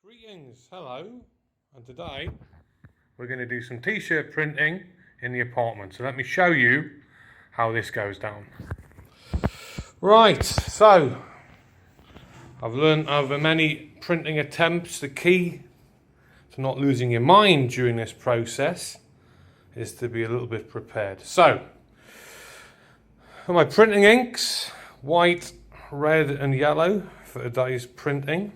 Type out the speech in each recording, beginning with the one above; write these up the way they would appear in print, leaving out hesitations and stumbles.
Greetings, hello, and today we're going to do some t-shirt printing in the apartment. So let me show you how this goes down. Right, so I've learned over many printing attempts the key to not losing your mind during this process is to be a little bit prepared. So, for my printing inks, white, red and yellow for today's printing.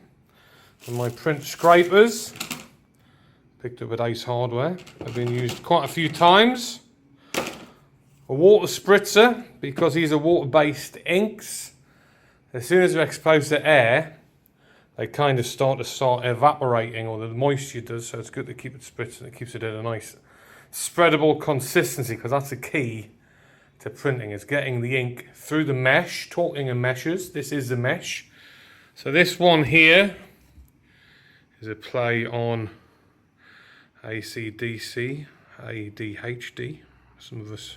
And my print scrapers, picked up at Ace Hardware, have been used quite a few times. A water spritzer, because these are water-based inks. As soon as they're exposed to air, they kind of start evaporating, or the moisture does, so it's good to keep it spritzing. It keeps it at a nice spreadable consistency, because that's the key to printing, is getting the ink through the mesh. Talking of meshes, this is the mesh. So this one here is a play on AC/DC, ADHD. Some of us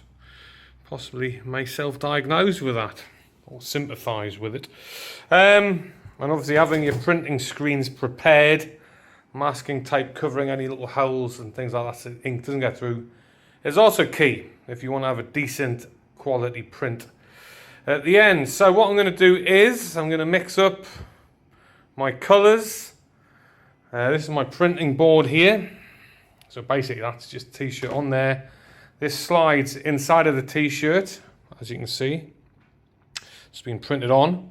possibly may self-diagnose with that or sympathise with it. And obviously having your printing screens prepared, masking tape covering any little holes and things like that so the ink doesn't get through, is also key if you want to have a decent quality print at the end. So what I'm going to do is I'm going to mix up my colours. This is my printing board here. So basically that's just t-shirt on there. This slides inside of the t-shirt, as you can see. It's been printed on.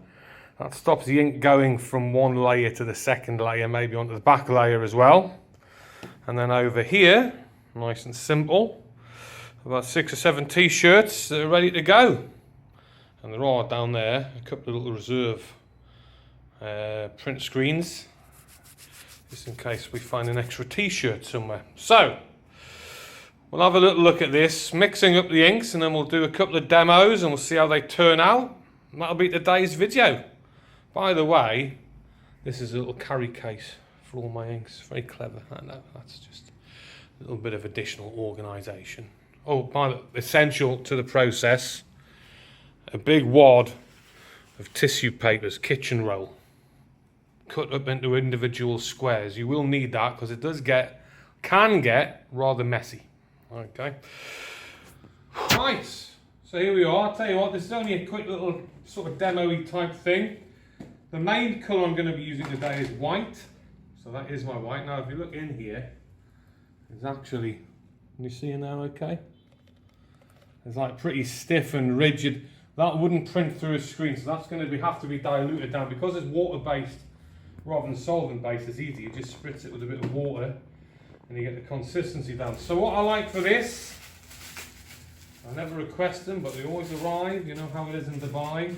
That stops the ink going from one layer to the second layer, maybe onto the back layer as well. And then over here, nice and simple, about 6 or 7 t-shirts that are ready to go. And there are down there a couple of little reserve print screens, just in case we find an extra t-shirt somewhere. So, we'll have a little look at this, mixing up the inks, and then we'll do a couple of demos and we'll see how they turn out. And that'll be today's video. By the way, this is a little carry case for all my inks. Very clever, I know. That's just a little bit of additional organisation. Oh, by the way, essential to the process, a big wad of tissue papers, kitchen roll, cut up into individual squares. You will need that because it can get rather messy. Okay. Right, so here we are. I'll tell you what, this is only a quick little sort of demo-y type thing. The main colour I'm going to be using today is white. So that is my white. Now if you look in here, it's actually, can you see in there okay? It's like pretty stiff and rigid. That wouldn't print through a screen, so that's going to have to be diluted down. Because it's water-based rather than solvent-based, it's easy. You just spritz it with a bit of water and you get the consistency down. So what I like for this, I never request them, but they always arrive. You know how it is in Dubai.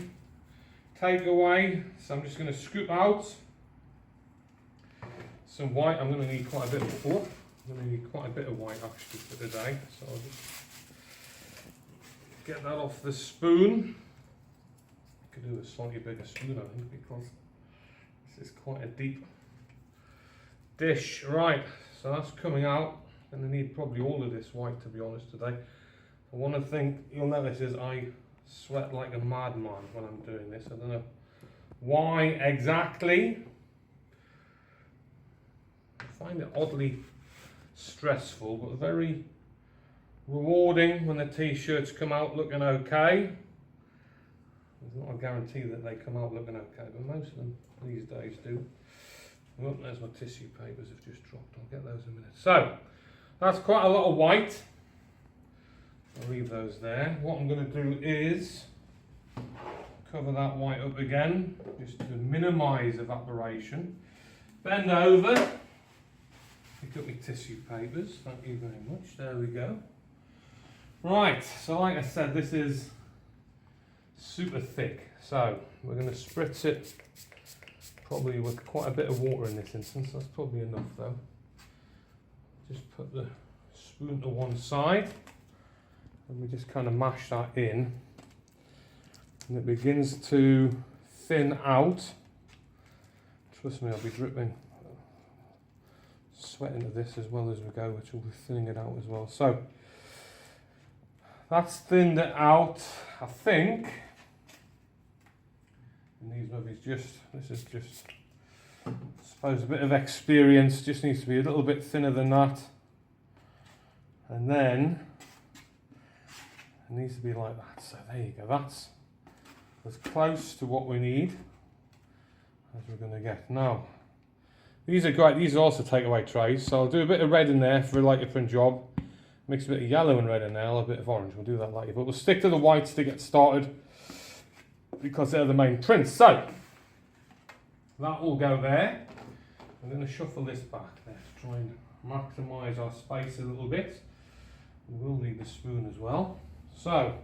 Take away. So I'm just going to scoop out some white. I'm going to need quite a bit of white actually for today. So I'll just get that off the spoon. I could do a slightly bigger spoon, I think, because this is quite a deep dish. Right, so that's coming out. I'm going to need probably all of this white, to be honest, today. One of the things you'll notice is I sweat like a madman when I'm doing this. I don't know why exactly. I find it oddly stressful, but very rewarding when the t-shirts come out looking okay. There's not a guarantee that they come out looking okay, but most of them these days do. Oh, there's my tissue papers have just dropped. I'll get those in a minute. So, that's quite a lot of white. I'll leave those there. What I'm going to do is cover that white up again, just to minimise evaporation. Bend over, pick up my tissue papers. Thank you very much. There we go. Right, so like I said, this is super thick. So we're going to spritz it probably with quite a bit of water in this instance. That's probably enough though. Just put the spoon to one side. And we just kind of mash that in, and it begins to thin out. Trust me, I'll be dripping sweat into this as well as we go, which will be thinning it out as well. So that's thinned it out, I think. And these movies this is just I suppose a bit of experience, just needs to be a little bit thinner than that. And then it needs to be like that. So there you go, that's as close to what we need as we're going to get. Now, these are great, these are also takeaway trays, so I'll do a bit of red in there for a lighter print job. Mix a bit of yellow and red in there, a bit of orange, we'll do that later. But we'll stick to the whites to get started because they're the main prints. So, that will go there. I'm going to shuffle this back there to try and maximise our space a little bit. We'll need the spoon as well. So,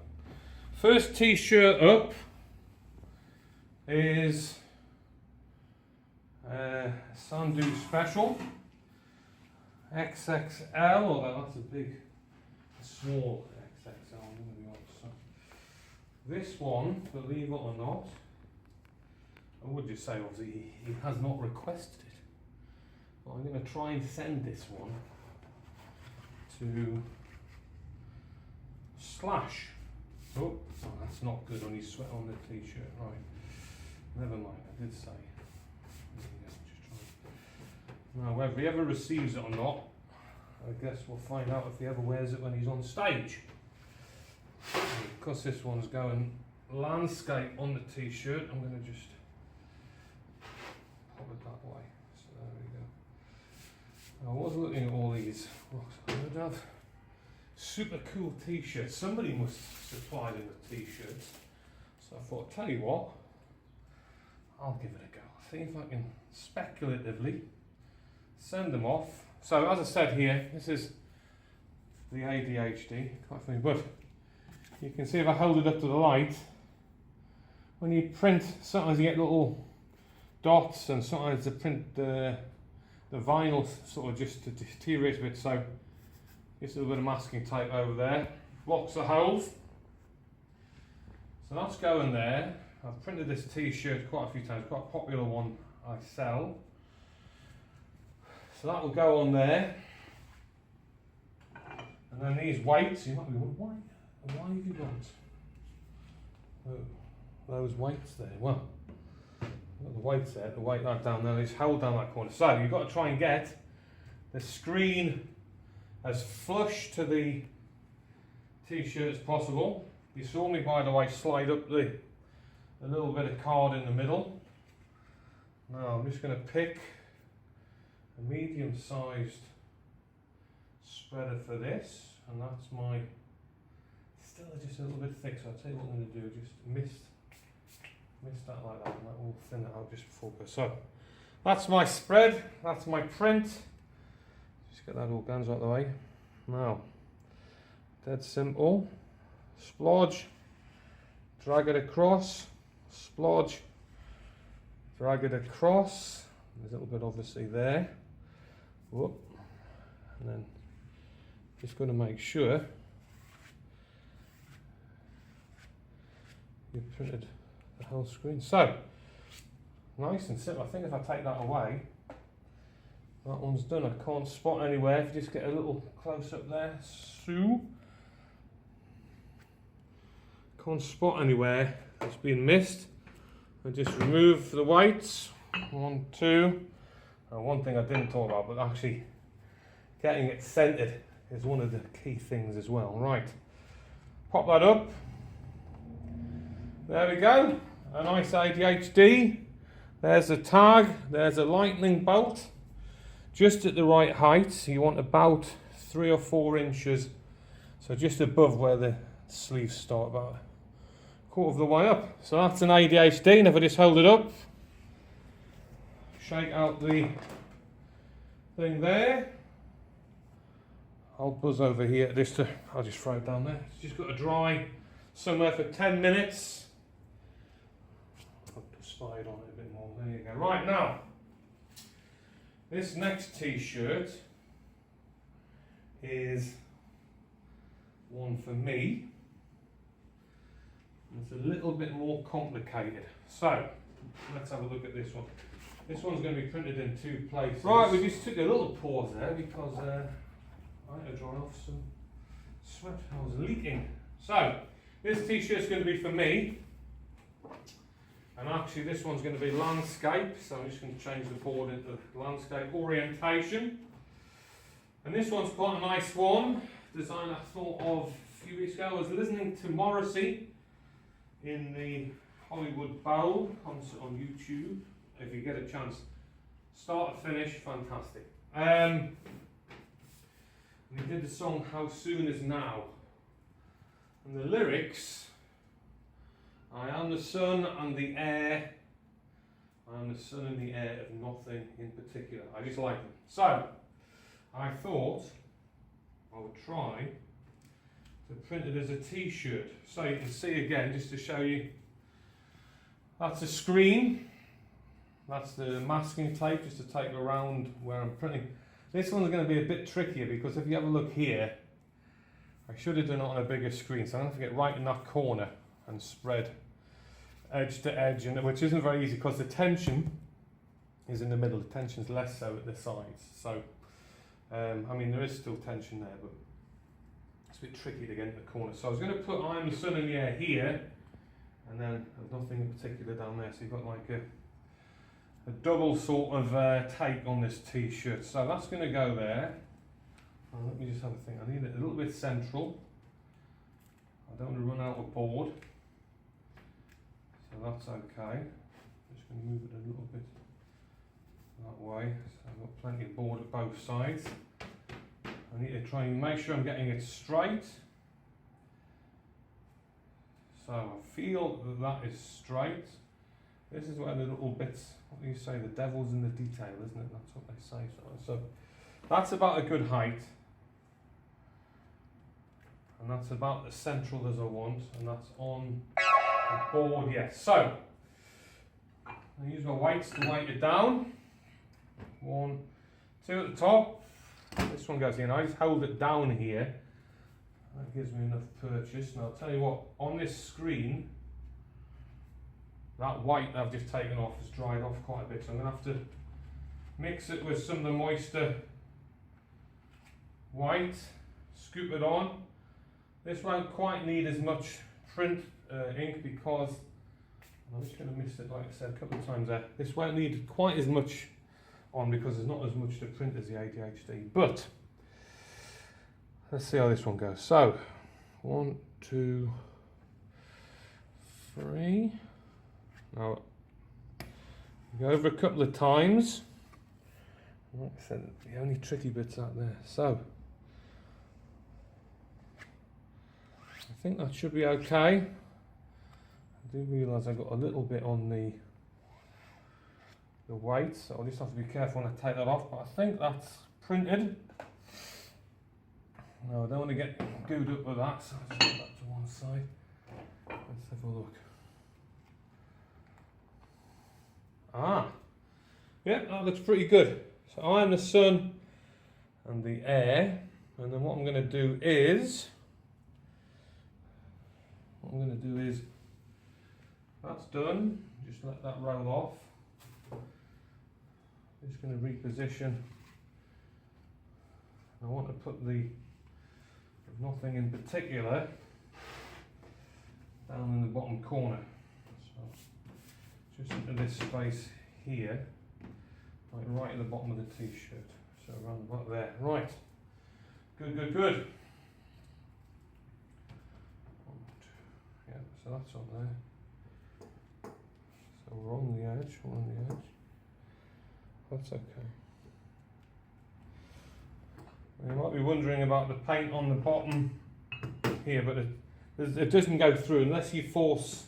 first t-shirt up is Sandu Special XXL, although that's a small XXL. I'm going to be honest. So this one, believe it or not, I would just say obviously he has not requested it, but I'm going to try and send this one to Slash. Oh, that's not good on his sweat on the t-shirt. Right, never mind, I did say. Now, whether he ever receives it or not, I guess we'll find out if he ever wears it when he's on stage. Because this one's going landscape on the t-shirt, I'm going to just pop it that way. So there we go. I was looking at all these. I would have super cool t-shirts. Somebody must supply them with t-shirts. So I thought, tell you what, I'll give it a go. See if I can speculatively send them off. So as I said here, this is the ADHD, quite funny, but you can see if I hold it up to the light, when you print, sometimes you get little dots, and sometimes the print, the vinyl sort of just deteriorates a bit, so just a little bit of masking tape over there, blocks the holes. So that's going there. I've printed this t-shirt quite a few times, quite a popular one I sell. So that will go on there. And then these weights, you might be wondering, why have you got those weights there? Well, the weights there, the weight that down there, just hold down that corner. So you've got to try and get the screen as flush to the t-shirt as possible. You saw me, by the way, slide up the little bit of card in the middle. Now I'm just going to pick a medium-sized spreader for this, and that's my, still just a little bit thick, so I'll tell you what I'm going to do, just mist that like that, and that will thin it out just before it goes. So that's my spread, that's my print. Just get that organza out of the way. Now, dead simple, splodge, drag it across, splodge, drag it across. There's a little bit obviously there. Whoop. And then just going to make sure you've printed the whole screen. So, nice and simple. I think if I take that away, that one's done. I can't spot anywhere. If you just get a little close up there, so can't spot anywhere. It's been missed. I just remove the whites. 1, 2. One thing I didn't talk about, but actually getting it centered is one of the key things as well. Right, pop that up. There we go. A nice ADHD. There's a tag. There's a lightning bolt. Just at the right height. You want about 3 or 4 inches. So just above where the sleeves start, about a quarter of the way up. So that's an ADHD. And if I just hold it up, shake out the thing there. I'll buzz over here just to, I'll just throw it down there. It's just got to dry somewhere for 10 minutes. I'll put the slide on it a bit more. There you go. Right, now, this next t-shirt is one for me. It's a little bit more complicated. So, let's have a look at this one. This one's going to be printed in 2 places. Right, we just took a little pause there because I had to dry off some sweat. I was leaking. So, this t-shirt's going to be for me. And actually this one's going to be landscape, so I'm just going to change the board into landscape orientation. And this one's quite a nice one, design I thought of a few weeks ago. I was listening to Morrissey in the Hollywood Bowl on YouTube. If you get a chance, start to finish, fantastic. And he did the song How Soon Is Now. And the lyrics, I am the sun and the air, I am the sun and the air of nothing in particular. I just like them. So, I thought I would try to print it as a t-shirt. So you can see again, just to show you, that's a screen, that's the masking tape, just to take around where I'm printing. This one's going to be a bit trickier because if you have a look here, I should have done it on a bigger screen, so I'm going to have to get right in that corner and spread edge to edge, and which isn't very easy because the tension is in the middle. The tension's less so at the sides. So, I mean, there is still tension there, but it's a bit tricky to get in the corner. So I was going to put I am the sun in the air here, and then nothing in particular down there. So you've got like a double sort of take on this t-shirt. So that's going to go there. And let me just have a think. I need it a little bit central. I don't want to run out of board. So that's okay. I'm just going to move it a little bit that way. So I've got plenty of board at both sides. I need to try and make sure I'm getting it straight. So I feel that that is straight. This is where the little bits, what do you say, the devil's in the detail, isn't it? That's what they say. So that's about a good height. And that's about as central as I want, and that's on the board, yes. So, I use my weights to weight it down. 1, 2 at the top. This one goes in. I just hold it down here. That gives me enough purchase. And I'll tell you what, on this screen, that white that I've just taken off has dried off quite a bit. So I'm going to have to mix it with some of the moister white, scoop it on. This won't quite need as much print ink because, I'm just going to miss it like I said a couple of times there, this won't need quite as much on because there's not as much to print as the ADHD. But, let's see how this one goes. So, 1, 2, 3. Now, go over a couple of times. Like I said, the only tricky bits out there. So, I think that should be okay. I do realise I've got a little bit on the weight, so I'll just have to be careful when I take that off, but I think that's printed. No, I don't want to get gooed up with that, so I'll just put that to one side. Let's have a look. Ah, yeah, that looks pretty good. So I am the sun and the air, and then what I'm going to do is, that's done, just let that roll off. Just going to reposition. I want to put the nothing in particular down in the bottom corner. So just into this space here, like right at the bottom of the t-shirt. So around about there. Right. Good, good, good. Yeah, so that's on there. So we're on the edge, That's okay. You might be wondering about the paint on the bottom here, but it doesn't go through unless you force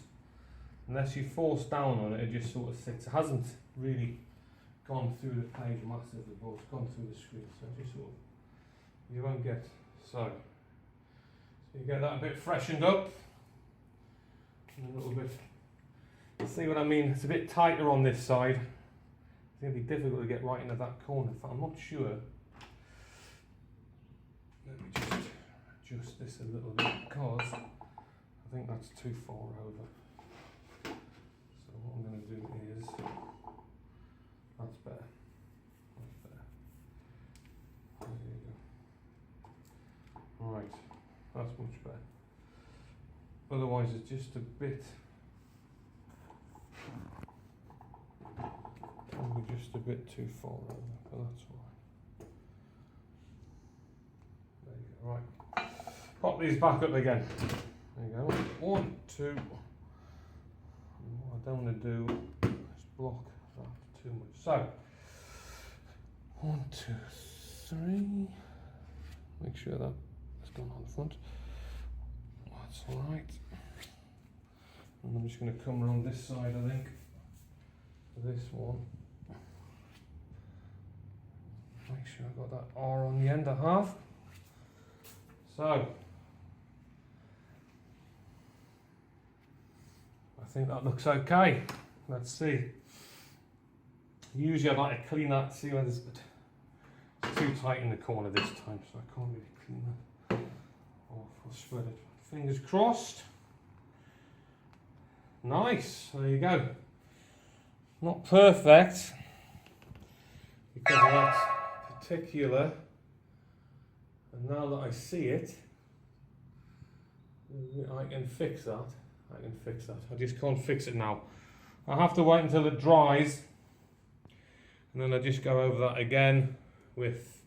down on it. It just sort of sits. It hasn't really gone through the page massively, but it's gone through the screen. So just sort of, you won't get so you get that a bit freshened up and a little bit. See what I mean? It's a bit tighter on this side. It's going to be difficult to get right into that corner. In fact, I'm not sure. Let me just adjust this a little bit because I think that's too far over. So what I'm going to do is, that's better. That's better. There you go. Right, that's much better. Otherwise, it's just a bit just a bit too far over, but that's all right. There you go, right. Pop these back up again. There you go. 1, 2. What I don't want to do is block that too much. So, 1, 2, 3. Make sure that has gone on the front. That's all right. And I'm just going to come around this side, I think. This one. Make sure I've got that R on the end I have. So, I think that looks okay. Let's see. Usually I'd like to clean that, see whether it's too tight in the corner this time, so I can't really clean that off or spread it. Fingers crossed. Nice, there you go. Not perfect because of that particular, and now that I see it, I can fix that. I just can't fix it now. I have to wait until it dries, and then I just go over that again with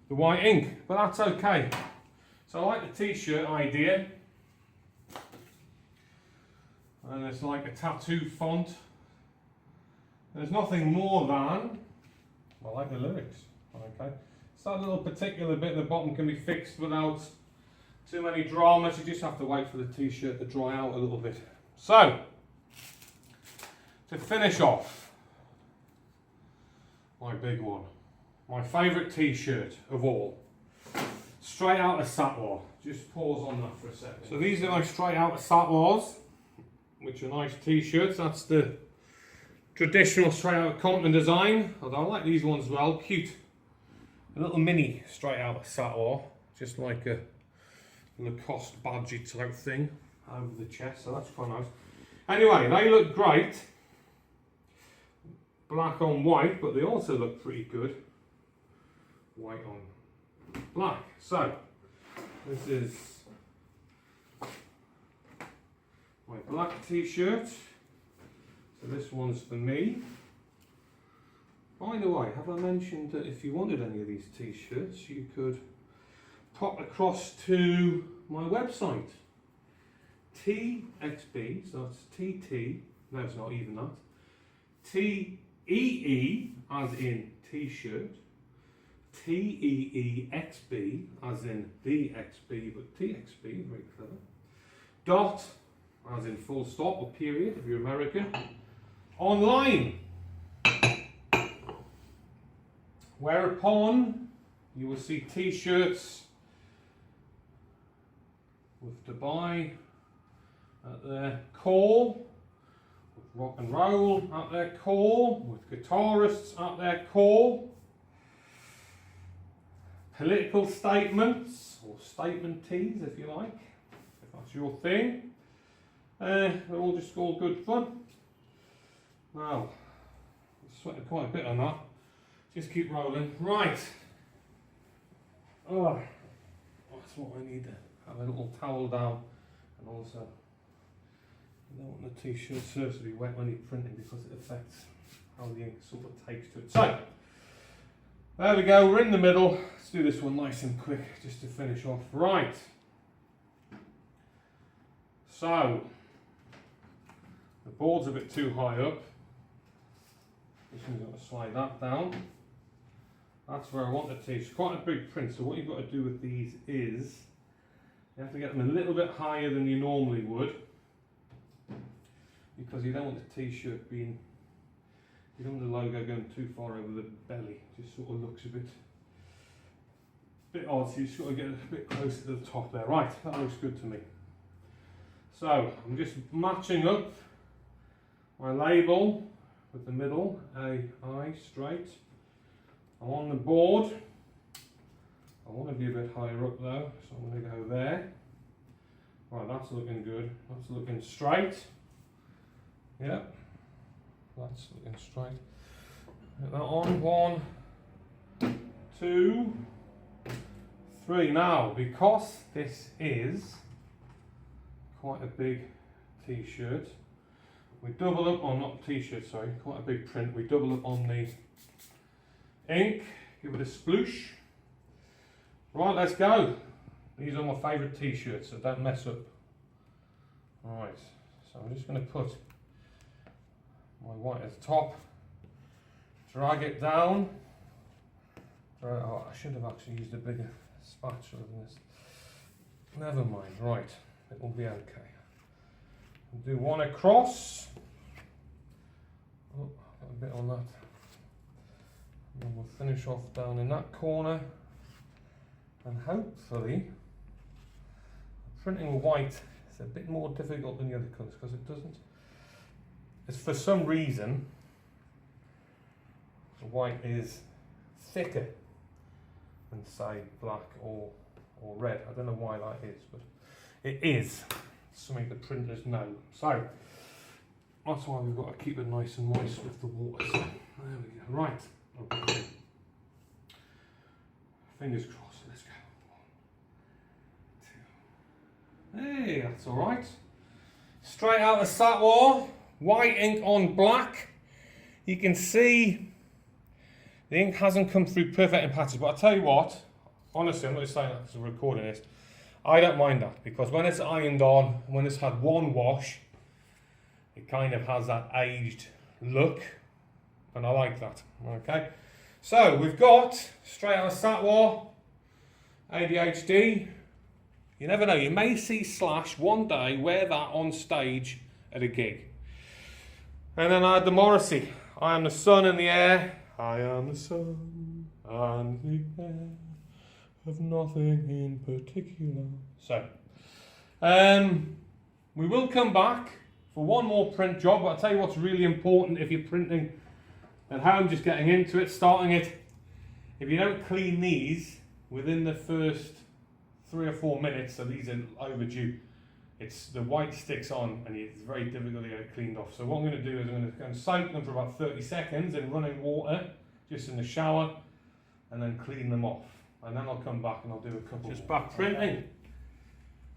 the white ink, but that's okay. So I like the t-shirt idea, and it's like a tattoo font. There's nothing more than, I like the lyrics, okay. So that little particular bit at the bottom can be fixed without too many dramas. You just have to wait for the t-shirt to dry out a little bit. So, to finish off, my big one, my favourite t-shirt of all, straight out of Satlar. Just pause on that for a second. So these are my straight out of Satlars, which are nice t-shirts. That's the traditional straight out Compton design, although I like these ones as well, cute. A little mini straight out of Satlar, just like a Lacoste badgy type thing over the chest, so that's quite nice. Anyway, they look great, black on white, but they also look pretty good, white on black. So, this is my black t-shirt. So this one's for me. By the way, have I mentioned that if you wanted any of these t-shirts, you could pop across to my website, TXB, so it's TT, no it's not even that, TEE as in t-shirt, TEEXB as in the XB, but TXB, very clever, dot as in full stop or period if you're American, online. Whereupon you will see t-shirts with Dubai at their core, with rock and roll at their core, with guitarists at their core, political statements or statement tees if you like, if that's your thing. They're all just all good fun. Now, I'm sweating quite a bit on that. Just keep rolling. Right. Oh, that's what I need to have a little towel down, and also I don't want the t-shirt serves to be wet when you're printing because it affects how the ink sort of takes to it. So, there we go, we're in the middle. Let's do this one nice and quick just to finish off. Right. So, the board's a bit too high up. Just going to slide that down. That's where I want the t-shirt. It's quite a big print, so what you've got to do with these is you have to get them a little bit higher than you normally would, because you don't want the t-shirt being, you don't want the logo going too far over the belly. It just sort of looks a bit odd, so you just got to get a bit closer to the top there. Right, that looks good to me. So I'm just matching up my label with the middle, I straight. I'm on the board. I want to be a bit higher up though, so I'm going to go there. Right, that's looking good. That's looking straight. Yep, that's looking straight. Get that on. 1, 2, 3. Now, because this is quite a big t-shirt, We double up on, not t-shirt, sorry, quite a big print. We double up on the ink, give it a sploosh. Right, let's go. These are my favourite t-shirts, so don't mess up. Alright, so I'm just going to put my white at the top, drag it down. Oh, I should have actually used a bigger spatula than this. Never mind, right, it will be okay. We'll do one across. Oh, got a bit on that. And then we'll finish off down in that corner. And hopefully, printing with white is a bit more difficult than the other colours because it doesn't. It's for some reason the white is thicker than say black or red. I don't know why that is, but it is something the printers know. So that's why we've got to keep it nice and moist with the water. So there we go. Right. Okay. Fingers crossed. Let's go. 1, 2. Hey, that's all right. Straight out of Satwar. White ink on black. You can see the ink hasn't come through perfect in patches, but I'll tell you what, honestly, I'm not just saying that because I'm recording this, I don't mind that, because when it's ironed on, when it's had one wash, it kind of has that aged look, and I like that, okay? So, we've got, straight out of Satwar, ADHD. You never know, you may see Slash one day wear that on stage at a gig. And then I had the Morrissey, I am the sun in the air, I am the sun and the air of nothing in particular. So, we will come back for one more print job, but I'll tell you what's really important if you're printing at home, just getting into it, starting it. If you don't clean these within the first 3 or 4 minutes, so these are overdue, the white sticks on and it's very difficult to get it cleaned off. So what I'm going to do is I'm going to go and soak them for about 30 seconds in running water, just in the shower, and then clean them off. And then I'll come back and I'll do a couple. Just back printing.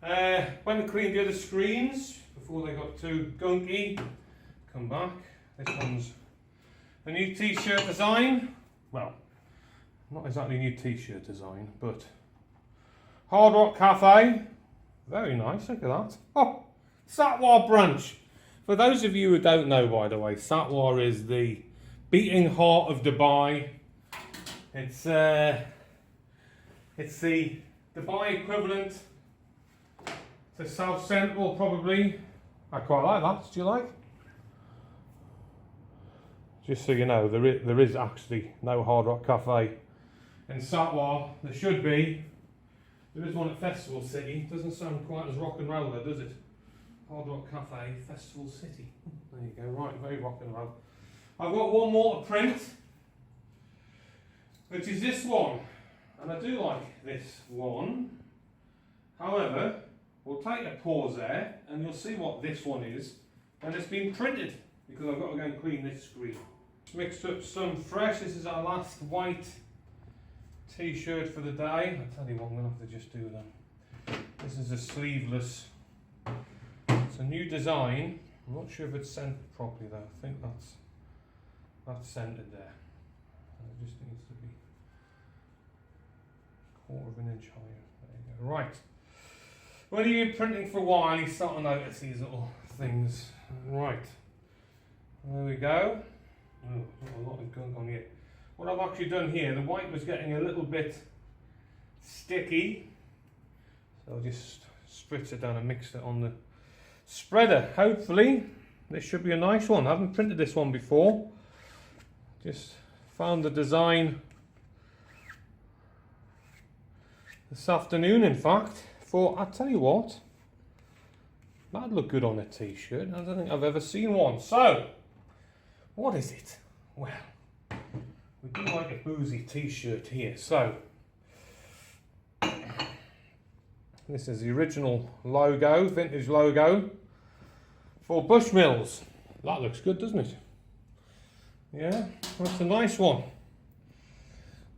When I cleaned the other screens, before they got too gunky, come back. This one's a new t-shirt design. Well, not exactly a new t-shirt design, but Hard Rock Cafe. Very nice, look at that. Oh, Satwar branch. For those of you who don't know, by the way, Satwar is the beating heart of Dubai. It's the Dubai equivalent to South Central, probably. I quite like that. Do you like? Just so you know, there is actually no Hard Rock Cafe in Satwar. There should be. There is one at Festival City. Doesn't sound quite as rock and roll though, does it? Hard Rock Cafe, Festival City. There you go, right, very rock and roll. I've got one more to print, which is this one. And I do like this one. However, we'll take a pause there and you'll see what this one is. And it's been printed, because I've got to go and clean this screen. Mixed up some fresh. This is our last white t-shirt for the day. I'll tell you what, I'm going to have to just do that. This is a sleeveless. It's a new design. I'm not sure if it's centered properly though. I think that's centered there. It just needs to be 1/4 inch higher. There you go. Right. When you've been printing for a while, you start to notice these little things. Right. There we go. Oh, not a lot of gunk on here. What I've actually done here, the white was getting a little bit sticky, so I'll just spritz it down and mix it on the spreader. Hopefully this should be a nice one. I haven't printed this one before, just found the design this afternoon, in fact. I'll tell you what, that'd look good on a t-shirt. I don't think I've ever seen one. So what is it? Well, we do like a boozy t-shirt here. So this is the original logo, vintage logo for Bushmills. That looks good, doesn't it? Yeah, that's a nice one.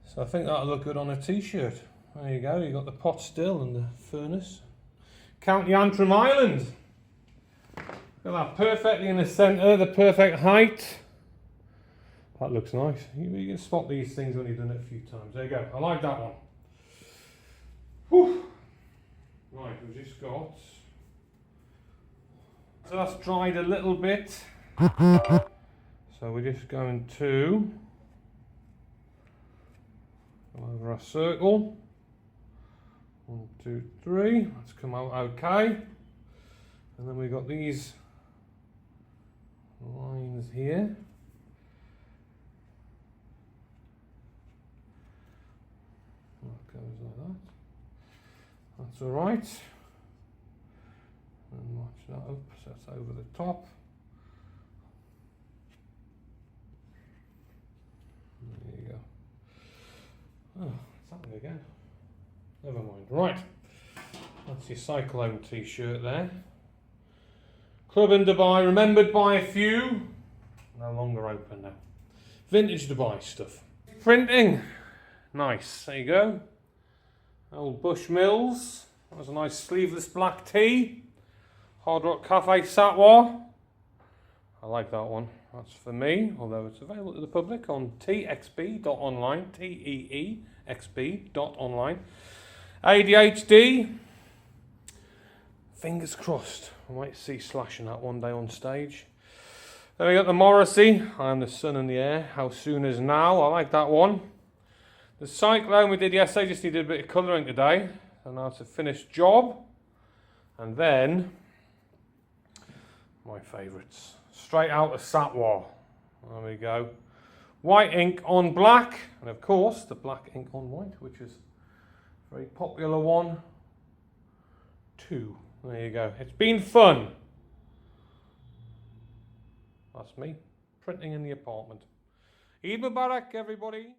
So I think that'll look good on a t-shirt. There you go, you got the pot still and the furnace. County Antrim Island. Got that perfectly in the centre, the perfect height. That looks nice. You can spot these things when you've done it a few times. There you go. I like that one. Whew. Right, we've just got... So that's dried a little bit. So we're just going to go over our circle. 1, 2, 3. That's come out okay. And then we've got these lines here. That goes like that. That's alright. And watch that up, so that's over the top. There you go. Oh, it's happening again. Never mind. Right. That's your Cyclone t-shirt there. Club in Dubai, remembered by a few. No longer open now. Vintage Dubai stuff. Printing. Nice. There you go. Old Bushmills. That was a nice sleeveless black tee. Hard Rock Cafe Satwa. I like that one. That's for me, although it's available to the public on teexp.online. teexp.online. ADHD. Fingers crossed. I might see slashing that one day on stage. Then we got the Morrissey. I am the sun in the air. How soon is now? I like that one. The Cyclone we did yesterday. Just needed a bit of colouring today. So now it's a finished job. And then my favourites. Straight out of Satwa. There we go. White ink on black. And of course the black ink on white, which is a very popular one too. There you go. It's been fun. That's me printing in the apartment. Eid Mubarak, everybody.